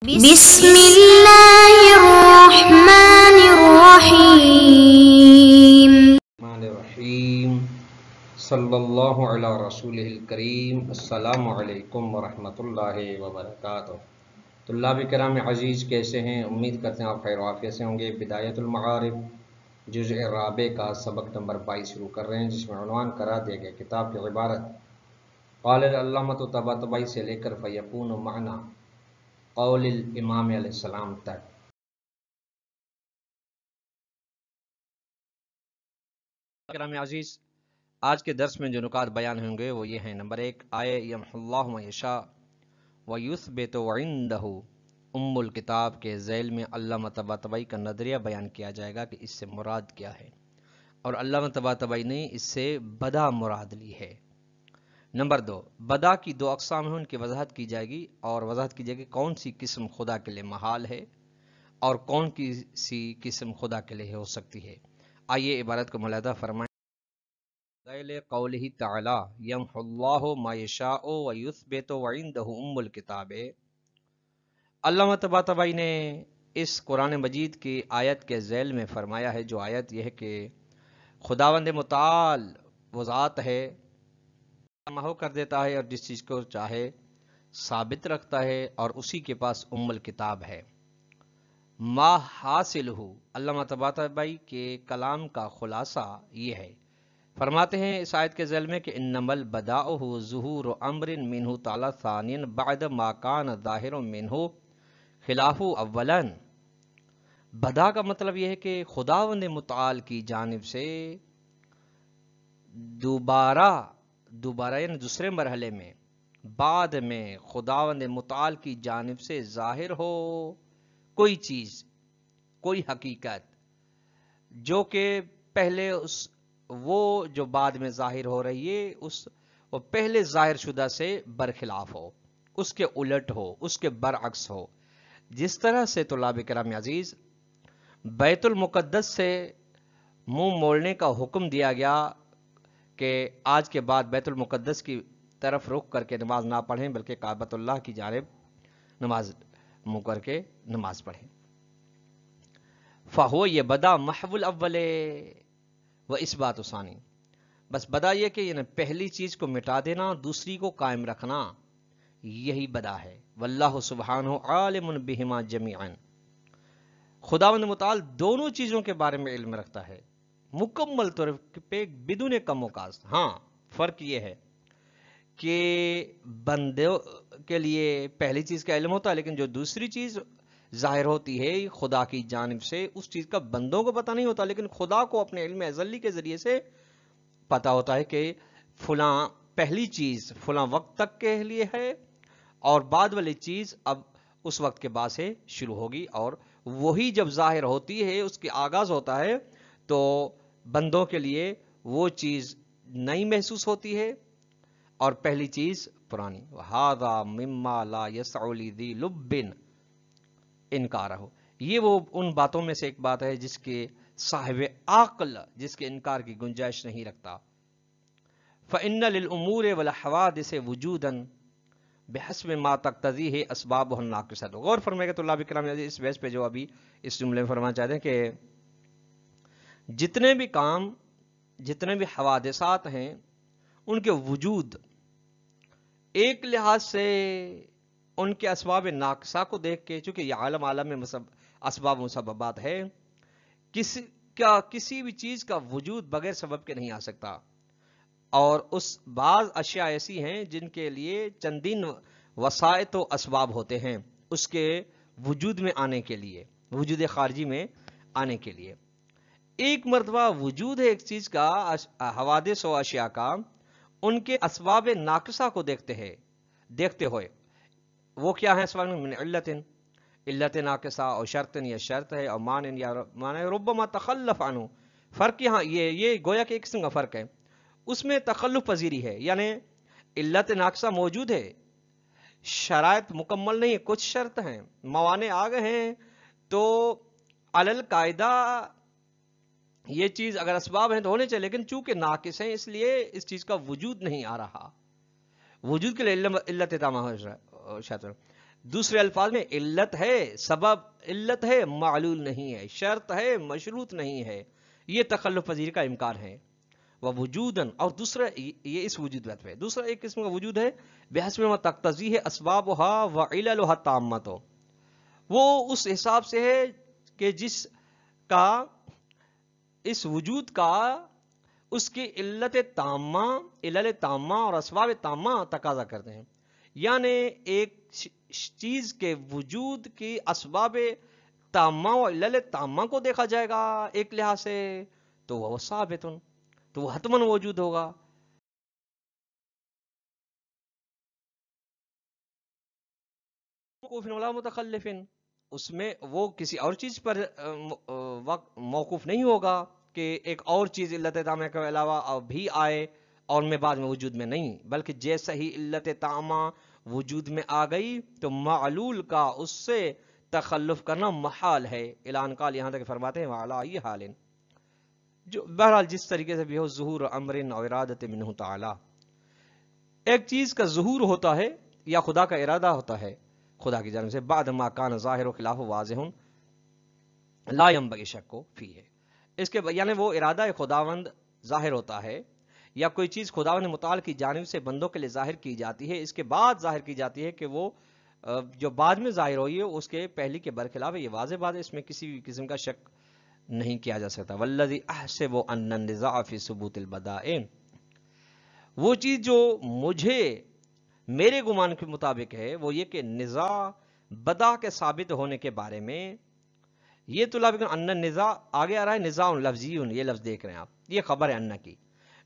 بسم اللہ الرحمن الرحیم صلی اللہ علی رسول الکریم۔ السلام علیکم ورحمۃ اللہ وبرکاتہ۔ طلاب کرام عزیز، کیسے ہیں؟ امید کرتے ہیں آپ خیر و عافیت سے ہوں گے۔ بدایت المعارف جزء رابع کا سبق نمبر 22 شروع کر رہے ہیں، جس میں عنوان قرار دیا گیا کتاب کی عبارت قال العلامۃ طباطبائی سے لے کر فیکون معنا قول الامام علیہ السلام تک۔ کرام عزیز، آج کے درس میں جو نکات بیان ہوں گے وہ یہ ہیں۔ نمبر 1، آئے یمحو اللہ ما یشاء ویثبت وعندہ ام الکتاب کے ذیل میں علامہ طباطبائی کا نظریہ بیان کیا جائے گا کہ اس سے مراد کیا ہے، اور علامہ طباطبائی نے اس سے بدا مراد لی ہے۔ نمبر 2، بدا کی 2 اقسام ہیں، ان کی وضاحت کی جائے گی، اور وضاحت کی جائے گی کون سی قسم خدا کے لیے محال ہے اور کون سی قسم خدا کے لیے ہو سکتی ہے۔ آئیے عبارت کو ملاحظہ فرمائیں۔ ذیل قولہ تعالی یمحو اللہ ما یشاء ویثبت وعندہ ام الکتاب، علامہ طباطبائی نے اس قرآن مجید کی آیت کے ذیل میں فرمایا ہے، جو آیت یہ ہے کہ خداوند متعال وہ ذات ہے، محو کر دیتا ہے اور جس چیز کو چاہے ثابت رکھتا ہے، اور اسی کے پاس ام الکتاب ہے۔ ما حاصل ہو، علامہ طباطبائی کے کلام کا خلاصہ یہ ہے، فرماتے ہیں اس آیت کے ذیل میں کہ انما البداء ظہور امر منہ تعالی ثانیا بعد ما کان ظاہر منہ خلاف اولا۔ بدا کا مطلب یہ ہے کہ خداوند متعال کی جانب سے دوبارہ یعنی دوسرے مرحلے میں، بعد میں خداوند متعال کی جانب سے ظاہر ہو کوئی چیز، کوئی حقیقت، جو کہ پہلے وہ جو بعد میں ظاہر ہو رہی ہے وہ پہلے ظاہر شدہ سے برخلاف ہو، اس کے الٹ ہو، اس کے برعکس ہو۔ جس طرح سے طلاب کرام عزیز بیت المقدس سے منہ موڑنے کا حکم دیا گیا کہ آج کے بعد بیت المقدس کی طرف رخ کر کے نماز نہ پڑھیں، بلکہ کعبۃ اللہ کی جانب نماز منہ کر کے نماز پڑھیں۔ فہو، یہ بدا محو الاول و اثبات ثانی، بس بدا یہ کہ یعنی پہلی چیز کو مٹا دینا، دوسری کو قائم رکھنا، یہی بدا ہے۔ واللہ سبحانہ عالم بہما جمیعا، خداوند متعال دونوں چیزوں کے بارے میں علم رکھتا ہے مکمل طور پہ بدون کم و کاست۔ ہاں، فرق یہ ہے کہ بندوں کے لیے پہلی چیز کا علم ہوتا ہے، لیکن جو دوسری چیز ظاہر ہوتی ہے خدا کی جانب سے، اس چیز کا بندوں کو پتہ نہیں ہوتا، لیکن خدا کو اپنے علم ازلی کے ذریعے سے پتہ ہوتا ہے کہ فلاں پہلی چیز فلاں وقت تک کے لیے ہے، اور بعد والی چیز اب اس وقت کے بعد سے شروع ہوگی، اور وہی جب ظاہر ہوتی ہے، اس کے آغاز ہوتا ہے، تو بندوں کے لیے وہ چیز نئی محسوس ہوتی ہے اور پہلی چیز پرانی۔ وَهَذَا مِمَّا لَا يَسْعُ لِذِي لُبٍّ انکارہ، یہ وہ ان باتوں میں سے ایک بات ہے جس کے صاحب عقل جس کے انکار کی گنجائش نہیں رکھتا۔ فَإِنَّ لِلْأُمُورِ وَالْحَوَادِثِ وُجُودًا بحسب ما تقتضیہ اسبابہ الناقصۃ۔ غور فرمائے گا طلاب کرام اس بیس پہ جو ابھی اس جملے میں فرمانا چاہتے ہیں کہ جتنے بھی کام، جتنے بھی حوادثات ہیں، ان کے وجود ایک لحاظ سے ان کے اسباب ناقصہ کو دیکھ کے، چونکہ یہ عالم میں اسباب مسببات ہے، کسی بھی چیز کا وجود بغیر سبب کے نہیں آ سکتا، اور اس بعض اشیاء ایسی ہیں جن کے لیے چندین وسائط و اسباب ہوتے ہیں اس کے وجود میں آنے کے لیے، وجود خارجی میں آنے کے لیے۔ ایک مرتبہ وجود ہے ایک چیز کا، حوادث و اشیاء کا، ان کے اسباب ناقصہ کو دیکھتے ہوئے، وہ کیا ہے؟ اسباب من علت ناقصہ، اور شرط یا شرط ہے، اور مانع یا مانع، ربما تخلف عنہ۔ فرق یہاں یہ گویا کہ ایک قسم کا فرق ہے، اس میں تخلف پذیری ہے، یعنی علت ناقصہ موجود ہے، شرائط مکمل نہیں، کچھ شرط ہیں، موانع آ گئے ہیں، تو علی القاعدہ یہ چیز اگر اسباب ہیں تو ہونے چاہیے، لیکن چونکہ ناقص ہیں اس لیے اس چیز کا وجود نہیں آ رہا، وجود کے لیے علت تامہ ہو شاطر۔ دوسرے الفاظ میں علت ہے، سبب علت ہے، معلول نہیں ہے، شرط ہے، مشروط نہیں ہے، یہ تخلف پذیر کا امکان ہے۔ وجودن، اور دوسرا یہ اس وجود پہ دوسرا ایک قسم کا وجود ہے بحسب ما تقتضیہ اسبابها وعللها التامۃ، وہ اس حساب سے ہے کہ جس کا اس وجود کا اس کی علت تامہ، علل تامہ اور اسباب تامہ تقاضا کرتے ہیں، یعنی ایک چیز کے وجود کی اسباب تامہ و علل تامہ کو دیکھا جائے گا ایک لحاظ سے تو وہ ثابت، تو وہ حتماً موجود ہوگا۔ متخلف، اس میں وہ کسی اور چیز پر موقوف نہیں ہوگا کہ ایک اور چیز علت تامہ کے علاوہ بھی آئے اور میں بعد میں وجود میں نہیں، بلکہ جیسا ہی علت تامہ وجود میں آ گئی تو معلول کا اس سے تخلف کرنا محال ہے۔ اعلان قال، یہاں تک فرماتے ہیں وعلی ای حال، جو بہرحال جس طریقے سے بھی ہو، ظہور امر و ارادت منہ تعالی، ایک چیز کا ظہور ہوتا ہے یا خدا کا ارادہ ہوتا ہے خدا کی جانب سے، بعد ما کان ظاہر و خلاف واضح لا ينبغي شک فیہ، اس کے یعنی وہ ارادہ خداوند ظاہر ہوتا ہے یا کوئی چیز خداوند متعال کی جانب سے بندوں کے لیے ظاہر کی جاتی ہے، اس کے بعد ظاہر کی جاتی ہے کہ وہ جو بعد میں ظاہر ہوئی ہے اس کے پہلی کے برخلاف ہے، یہ واضح بات ہے، اس میں کسی بھی قسم کا شک نہیں کیا جا سکتا۔ والذی احسب ان النزاع فی ثبوت البدائع، وہ چیز جو مجھے میرے گمان کے مطابق ہے وہ یہ کہ نزاع بدا کے ثابت ہونے کے بارے میں، یہ تو لفظ ان نزاع آگے آ رہا ہے، نزاع لفظی، یہ لفظ دیکھ رہے ہیں آپ، یہ خبر ہے ان کی،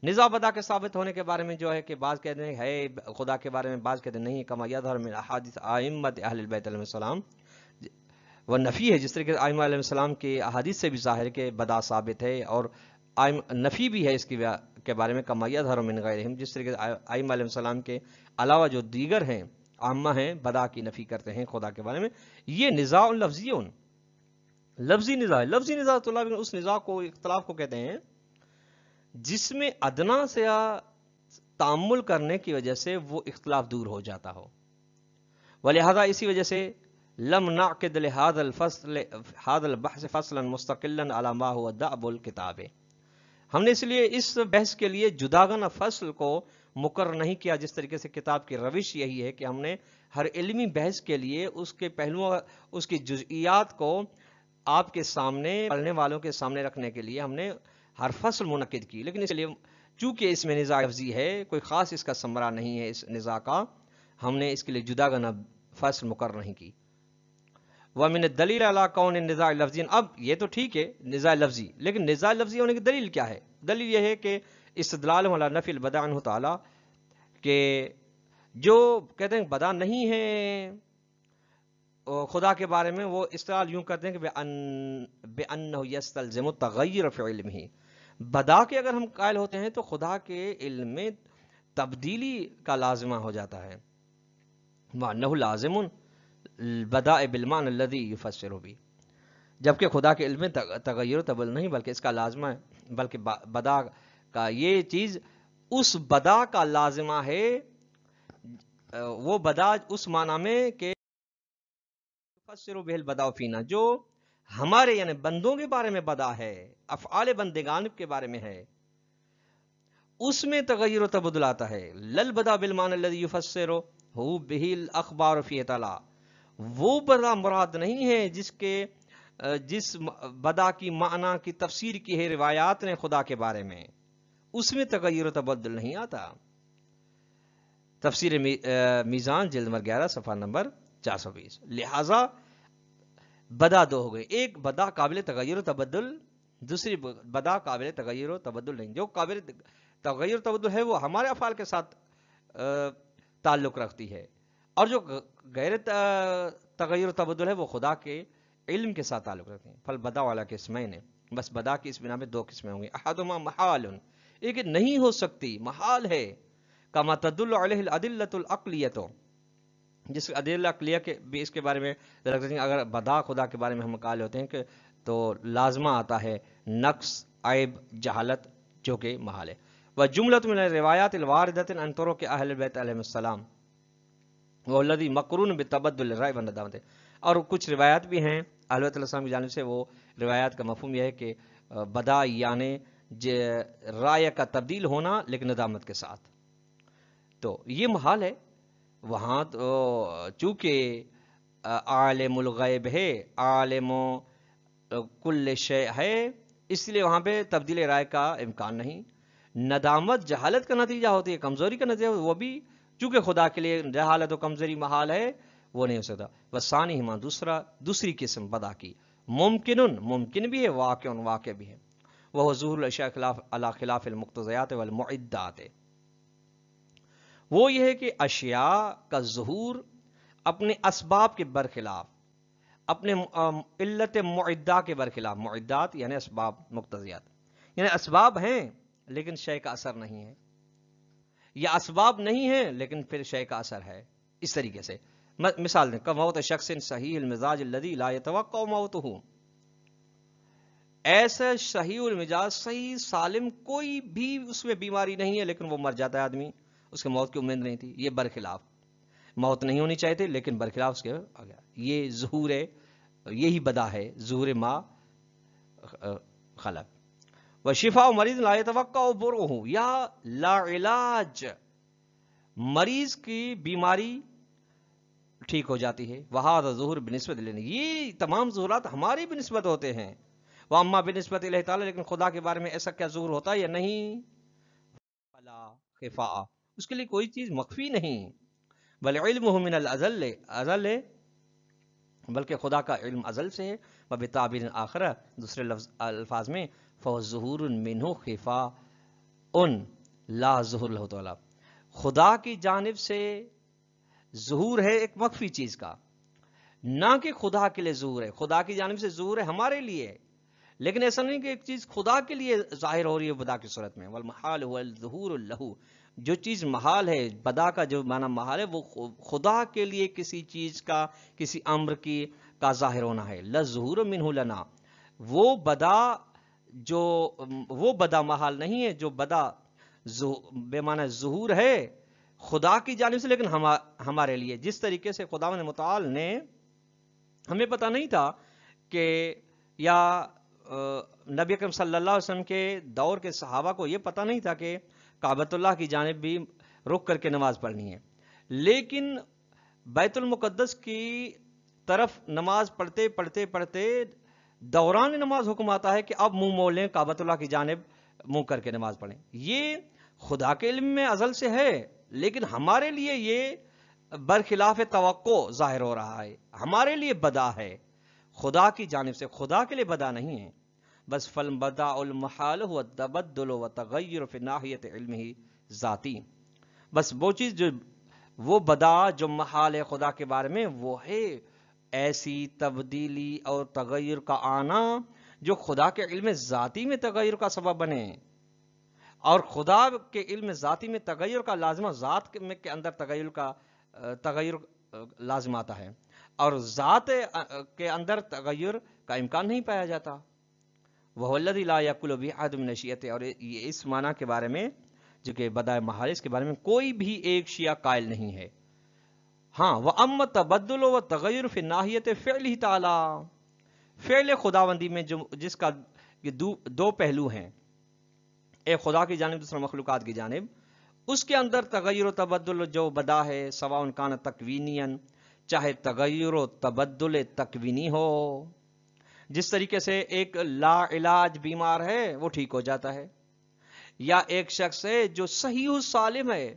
نزاع بدا کے ثابت ہونے کے بارے میں جو ہے کہ بعض کہتے ہیں ہے خدا کے بارے میں، بعض کہتے ہیں نہیں، کما یظہر من احادیث ائمۃ اہل البیت علیہ السلام، وہ نفی ہے جس طریقے سے ائمہ علیہ السلام کے احادیث سے بھی ظاہر ہے کہ بدا ثابت ہے، اور نفی بھی ہے اس کے بارے میں، کما یظہر من غیرہم، جس طریقے سے ائمہ علیہ السلام کے علاوہ جو دیگر ہیں عامہ ہیں بدا کی نفی کرتے ہیں خدا کے بارے میں، یہ نزاع لفظی، لفظی نزاع، لفظی نزاع تو اس نزاع کو اختلاف کو کہتے ہیں جس میں ادنا سے تعامل کرنے کی وجہ سے وہ اختلاف دور ہو جاتا ہو، ولہذا اسی وجہ سے لم نعقد لهذا الفصل هذا البحث فصلا مستقلا على ما هو دأب الكتاب، ہم نے اس لیے اس بحث کے لیے جداگانہ فصل کو مقرر نہیں کیا، جس طریقے سے کتاب کی روش یہی ہے کہ ہم نے ہر علمی بحث کے لیے اس کے پہلوؤں، اس کی جزئیات کو آپ کے سامنے، پڑھنے والوں کے سامنے رکھنے کے لیے ہم نے ہر فصل منعقد کی، لیکن اس لیے چونکہ اس میں نزاع لفظی ہے، کوئی خاص اس کا ثمرہ نہیں ہے اس نزاع کا، ہم نے اس کے لیے جداگانہ فصل مقرر نہیں کی۔ وَمِنَ الدَّلِيلِ عَلَىٰ كَوْنِ النِّزَاعِ لَفْظِيًا، اب یہ تو ٹھیک ہے نزاع لفظی، لیکن نزاع لفظی ہونے کی دلیل کیا ہے؟ دلیل یہ ہے کہ استدلال علی نفی البدع عنہ تعالی، کہ جو کہتے ہیں بدا نہیں ہے خدا کے بارے میں، وہ استدلال یوں کرتے ہیں کہ بِأَنَّهُ يَسْتَلْزِمُ التَّغَيُّرَ فِي عِلْمِهِ، بدا کے اگر ہم قائل ہوتے ہیں تو خدا کے علم میں تبدیلی کا لازمہ ہو جاتا ہے، وَأَنَّهُ لَازِمٌ البداء بالمعنى الذي يفسر به، جبکہ خدا کے علم میں تغیر و تبدل نہیں بلکہ اس کا لازمہ ہے، بلکہ بدا کا یہ چیز اس بدا کا لازمہ ہے، وہ بدا اس معنی میں کہ يفسر به البداء فينا، جو ہمارے یعنی بندوں کے بارے میں بدا ہے، افعال بندگان کے بارے میں ہے، اس میں تغیر و تبدل آتا ہے، للبدا بالمعنى الذي يفسر هو به الاخبار فی تعالی، وہ بدا مراد نہیں ہے جس بدا کی معنی کی تفسیر کی ہے روایات نے خدا کے بارے میں، اس میں تغیر و تبدل نہیں آتا۔ تفسیر میزان جلد نمبر 11 صفحہ نمبر 420۔ لہذا بدا دو ہو گئے، ایک بدا قابل تغیر و تبدل، دوسری بدا قابل تغیر و تبدل نہیں۔ جو قابل تغیر و تبدل ہے وہ ہمارے افعال کے ساتھ تعلق رکھتی ہے، اور جو غیر تغیر و تبدل ہے وہ خدا کے علم کے ساتھ تعلق رکھتے ہیں۔ فالبدا والا قسمین، بس بدا کی اس بنا میں دو قسمیں ہوں گی، احدہما محال، ایک نہیں ہو سکتی، محال ہے، کما تدل علیہ الادلۃ العقلیۃ، جس ادلہ عقلیہ کے بھی اس کے بارے میں رکھتے ہیں، اگر بدا خدا کے بارے میں ہم قائل ہوتے ہیں کہ تو لازمہ آتا ہے نقص، عیب، جہالت، جو کہ محال ہے۔ وجملۃ من الروایات الواردۃ عن طرق اہل البیت علیہم السلام، والذی مقرون بتبدل الرائے والندامت. اور کچھ روایات بھی ہیں اہل بیت علیہ السلام کی جانب سے. وہ روایات کا مفہوم یہ ہے کہ بدا یعنی رائے کا تبدیل ہونا لیکن ندامت کے ساتھ. تو یہ محال ہے. وہاں تو چونکہ عالم الغیب ہے، عالم کل شے ہے، اس لیے وہاں پہ تبدیل رائے کا امکان نہیں. ندامت جہالت کا نتیجہ ہوتی ہے، کمزوری کا نتیجہ، وہ بھی چونکہ خدا کے لیے جہالت و کمزوری محال ہے، وہ نہیں ہو سکتا. وثانی ہما دوسری قسم بدا کی ممکن بھی ہے، واقع بھی ہے. وہ ظہور الاشیاء علی خلاف المقتضیات والمعدات. وہ یہ ہے کہ اشیاء کا ظہور اپنے اسباب کے برخلاف، اپنے علت معدہ کے برخلاف. معدات یعنی اسباب، مقتضیات یعنی اسباب ہیں لیکن شے کا اثر نہیں ہے، یا اسباب نہیں ہیں لیکن پھر شے کا اثر ہے. اس طریقے سے مثال دیں، کموت شخص صحیح المزاج الذی لا یتوقع موتہ. ایسا صحیح المزاج، صحیح سالم، کوئی بھی اس میں بیماری نہیں ہے لیکن وہ مر جاتا ہے آدمی، اس کے موت کی امید نہیں تھی. یہ برخلاف، موت نہیں ہونی چاہیے تھی لیکن برخلاف اس کے آ گیا. یہ ظہور ہے، یہی بدا ہے، ظہور ما خلق. وشفاء مریض لا یتوقع برؤہ، یا لا علاج، مریض کی بیماری ٹھیک ہو جاتی ہے. وہذا ظہور بنسبت لینے، یہ تمام ظہورات ہماری بنسبت ہوتے ہیں. واما بنسبت اللہ تعالی، لیکن خدا کے بارے میں ایسا کیا ظہور ہوتا ہے یا نہیں؟ فلا خفاء، اس کے لیے کوئی چیز مخفی نہیں. بل علمہ من الازل، ازل ہے، بلکہ خدا کا علم ازل سے ہے. وبتعبیر آخر، دوسرے الفاظ میں، فهو ظہور منہ خفاء لا ظہور له تعالی. خدا کی جانب سے ظہور ہے ایک مخفی چیز کا، نہ کہ خدا کے لیے ظہور ہے. خدا کی جانب سے ظہور ہے ہمارے لیے، لیکن ایسا نہیں کہ ایک چیز خدا کے لیے ظاہر ہو رہی ہے بدا کی صورت میں. والمحال هو الظہور له، جو چیز محال ہے، بدا کا جو معنی محال ہے، وہ خدا کے لیے کسی چیز کا، کسی امر کی کا ظاہر ہونا ہے. لظہور منہ لنا، وہ بدا محال نہیں ہے، جو بدا بے معنی ظہور ہے خدا کی جانب سے لیکن ہمارے لیے. جس طریقے سے خداوند متعال نے، ہمیں پتہ نہیں تھا کہ، یا نبی اکرم صلی اللہ علیہ وسلم کے دور کے صحابہ کو یہ پتہ نہیں تھا کہ کعبۃ اللہ کی جانب بھی رک کر کے نماز پڑھنی ہے، لیکن بیت المقدس کی طرف نماز پڑھتے دوران نماز حکم آتا ہے کہ اب منہ موڑ لیں، کعبۃ اللہ کی جانب منہ کر کے نماز پڑھیں. یہ خدا کے علم میں ازل سے ہے، لیکن ہمارے لیے یہ برخلاف توقع ظاہر ہو رہا ہے، ہمارے لیے بدا ہے خدا کی جانب سے، خدا کے لیے بدا نہیں ہے. بس فالبداء المحال هو التبدل والتغیر فی ناحیت علمہ ذاتی. بس وہ چیز جو، وہ بدا جو محال ہے خدا کے بارے میں، وہ ہے ایسی تبدیلی اور تغیر کا آنا جو خدا کے علم ذاتی میں تغیر کا سبب بنے. اور خدا کے علم ذاتی میں تغیر کا لازمہ، ذات کے اندر تغیر لازم آتا ہے، اور ذات کے اندر تغیر کا امکان نہیں پایا جاتا. وہ الذی لا یأکل بأحد من الشیعۃ، اور یہ اس معنی کے بارے میں جو کہ بدائے محال، اس کے بارے میں کوئی بھی ایک شیعہ قائل نہیں ہے. ہاں، وَأَمَّا التَّبَدُّلُ وَالتَّغَيُّرُ فِي النَّاحِیَةِ فِعْلِهِ تَعَالَى، فعل خداوندی میں جس کا یہ دو پہلو ہیں، ایک خدا کی جانب، دوسرا مخلوقات کی جانب، اس کے اندر تغیر و تبدل جو بدا ہے، سواء کان تکوینیا، چاہے تغیر و تبدل تکوینی ہو، جس طریقے سے ایک لا علاج بیمار ہے وہ ٹھیک ہو جاتا ہے، یا ایک شخص ہے جو صحیح و سالم ہے،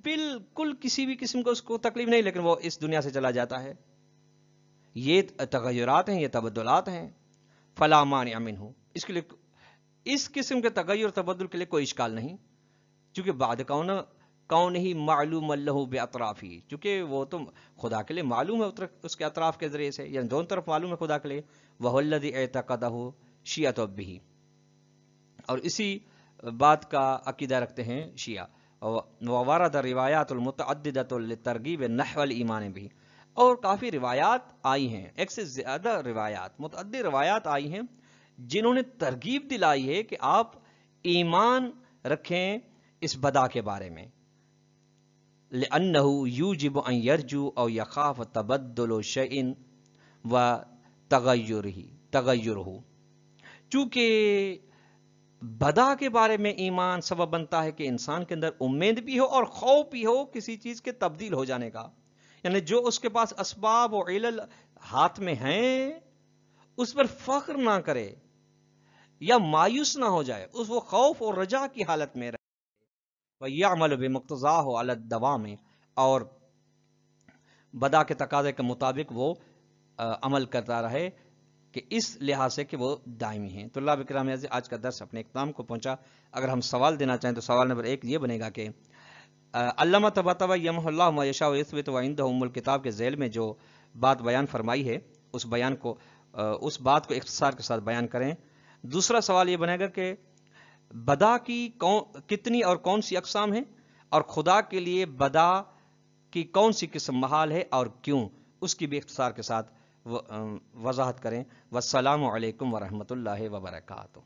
بالکل کسی بھی قسم کو اس کو تکلیف نہیں، لیکن وہ اس دنیا سے چلا جاتا ہے. یہ تغیرات ہیں، یہ تبدلات ہیں. فلا مانع منہ، اس کے لیے، اس قسم کے تغیر تبدل کے لیے کوئی اشکال نہیں، چونکہ بعد کون ہی معلوم اللہ باطرافی، چونکہ وہ تو خدا کے لیے معلوم ہے اس کے اطراف کے ذریعے سے، یعنی دونوں طرف معلوم ہے خدا کے لیے. وہ الذی اعتقدہ شیعۃ بہ، اور اسی بات کا عقیدہ رکھتے ہیں شیعہ. وورد روایات المتعددۃ لترغیب نحو الایمان بہ، اور کافی روایات آئی ہیں، ایک سے زیادہ روایات، متعدد روایات آئی ہیں جنہوں نے ترغیب دلائی ہے کہ آپ ایمان رکھیں اس بدا کے بارے میں. لأنه يوجب أن يرجو أو يخاف تبدل شيء وتغيره، چونکہ بدا کے بارے میں ایمان سبب بنتا ہے کہ انسان کے اندر امید بھی ہو اور خوف بھی ہو کسی چیز کے تبدیل ہو جانے کا، یعنی جو اس کے پاس اسباب و علل ہاتھ میں ہیں اس پر فخر نہ کرے یا مایوس نہ ہو جائے، اس وہ خوف اور رجا کی حالت میں رہے، وَيَعْمَلُ بِمُقْتَضَاهُ عَلَى الدَّوَامِ، اور بدا کے تقاضے کے مطابق وہ عمل کرتا رہے کہ اس لحاظ سے کہ وہ دائمی ہیں۔ تو اللہ بکرام عزیز، آج کا درس اپنے اختتام کو پہنچا۔ اگر ہم سوال دینا چاہیں تو سوال نمبر 1 یہ بنے گا کہ علامہ طباطبائی یمحو اللہ ما یشاء ویثبت وعندہ ام الکتاب کے ذیل میں جو بات بیان فرمائی ہے اس بات کو اختصار کے ساتھ بیان کریں۔ دوسرا سوال یہ بنے گا کہ بدا کی کتنی اور کون سی اقسام ہیں، اور خدا کے لیے بدا کی کون سی قسم محال ہے اور کیوں، اس کی بھی اختصار کے ساتھ وضاحت کریں۔ والسلام علیکم ورحمۃ اللہ وبرکاتہ۔